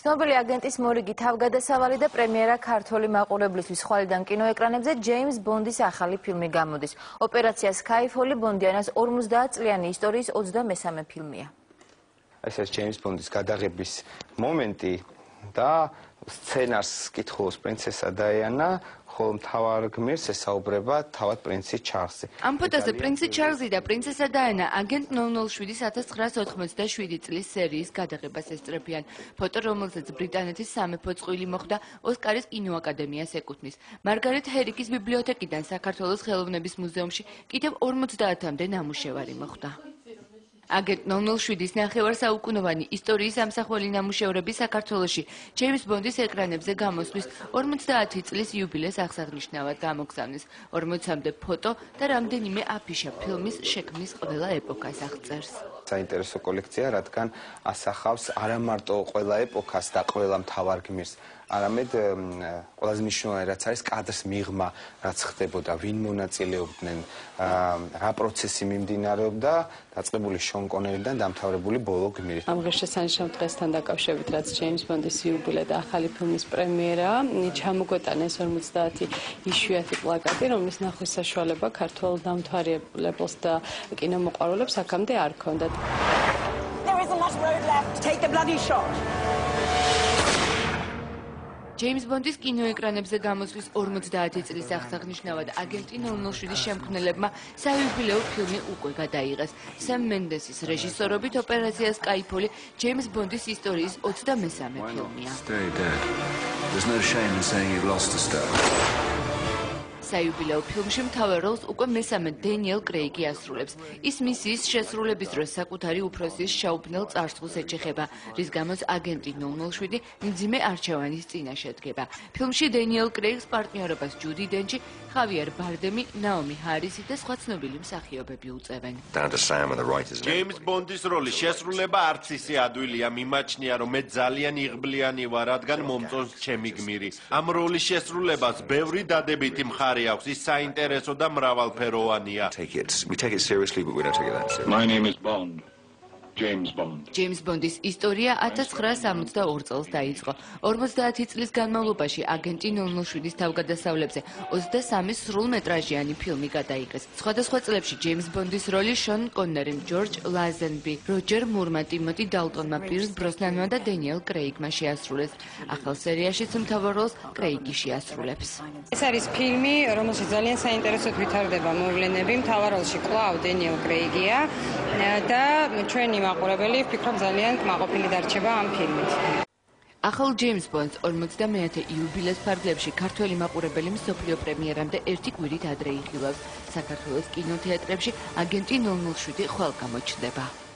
ცნობილი აგენტის მორიგი თავგადასავალი და პრემიერა ქართველი მაყურებლისთვის ხვალიდან კინოეკრანებზე ჯეიმს ბონდის ახალი ფილმი გამოდის. ოპერაცია Skyfall ბონდიანას 50 წლიანი ისტორიის 23-მე ფილმია. ეს არის ჯეიმს ბონდის გადაღების მომენტი და სცენარს კითხულობს პრინცესა დაიანა, ხოლო მთავარ გმირს ესაუბრება თავად პრინცი ჩარლზი. ამ ფოტოზე პრინცი ჩარლზი და პრინცესა დაიანა აგენტ 007-ის 1987 წლის სერიის გადაღებას ესწრებიან. ფოტო, რომელზეც ბრიტანეთის სამეფო წყვილი მოხვდა, ოსკარის კინოაკადემიას ეკუთვნის. მარგარეტ ჰერიკის ბიბლიოთეკიდან საქართველოს ხელოვნების მუზეუმში კიდევ 50-მდე ნამუშევარი მოხვდა. აგენტ 007-ის ნახევარსაუკუნოვანი ისტორიის ამსახველი ნამუშევრები საქართველოში ჯეიმს ბონდის ეკრანებზე გამოსვლის 50 წლის იუბილეს აღსანიშნავად გამოგზავნეს. 40-მდე ფოტო და რამდენიმე აფიშა ფილმის შექმნის ყველა ეპოქას აღწერს. საინტერესო კოლექცია, რადგან ასახავს არა მარტო ყველა ეპოქას და ყველა მთავარ გმირს, არამედ ყველაზე მნიშვნელოვანი რაც არის კადრის მიღმა, რაც ხდებოდა, ვინ მონაწილეობდნენ, რა პროცესი მიმდინარეობდა, დაწყებული შონ კონერიდან დამთავრებული ბოლო გმირით. ამ ღირსშესანიშნავ დღესთან დაკავშირებით, რაც ჯეიმს ბონდის იუბილე და ახალი ფილმის პრემიერა, ჩამოგვეტანეს 50 იშვიათი პლაკატი, რომლის ნახვის საშუალება ქართველ დამთვალიერებელს და კინომოყვარულებს აქამდე არ ჰქონდათ. There isn't much road left. Take the bloody shot. ჯეიმს ბონდის კინოეკრანებზე გამოსვლის 50 წლის აღსანიშნავად აგენტი 007-ის შემქმნელებმა საიუბილეო ფილმი უკვე გადაიღეს. სემ მენდესის რეჟისორობით ოპერაცია Skyfall ჯეიმს ბონდის ისტორიის 23-მე ფილმია. საიუბილეო ფილმში მთავარ როლს უკვე მესამე დენიელ კრეიგი ასრულებს. ის მისიის შესრულების დროს საკუთარი უფროსის შეუბნელ წარსულს ეჩეხება, რის გამოც აგენტი 007 მძიმე არჩევანის წინაშე დგება. ფილმში დენიელ კრეიგს პარტნიორობას ჯუდი დენჩი, ხავიერ ბარდემი, ნაომი ჰარისი და სხვა ცნობილი მსახიობები უწევენ. ჯეიმს ბონდის როლის შესრულება არც ისე ადვილია, მიმაჩნია, რომ მე ძალიან იღბლიანი ვარ, რადგან მომწონს ჩემი გმირი. ამ როლის შესრულებას ბევრი დადებითი მხარე აქვს, ის საინტერესო და მრავალფეროვანია. My name is Bond. James Bond. ჯეიმს ბონდის ისტორია 1962 წელს დაიწყო. 50 წლის განმავლობაში აგენტი 007-ის თავგადასავლებზე 23 სრულმეტრაჟიანი ფილმი გადაიღეს. სხვადასხვა წლებში ჯეიმს ბონდის როლი შონ კონნერი, ჯორჯ ლაზენბი, როჯერ მურმა, ტიმოტი დალტონმა, პირს ბროსნანმა და დენიელ კრეიგმა შეასრულეს. ახალ სერიაშიც მთავარ როლს კრეიგი შეასრულებს. ეს არის ფილმი, რომელშიც ძალიან საინტერესოდ ვითარდება მოვლენები. მთავარ როლში კვლავ დენიელ კრეიგია და ჩვენი მაყურებელი ვფიქრობ ძალიან კმაყოფილი დარჩება ამ ფილმით. ახალ ჯეიმს ბონდს 50-მე იუბილეს ფარგლებში ქართველი მაყურებელი მსოფლიო პრემიერამდე ერთი კვირით ადრე იხილავს. საქართველოს კინოთეატრებში აგენტი 007 ხვალ გამოჩნდება.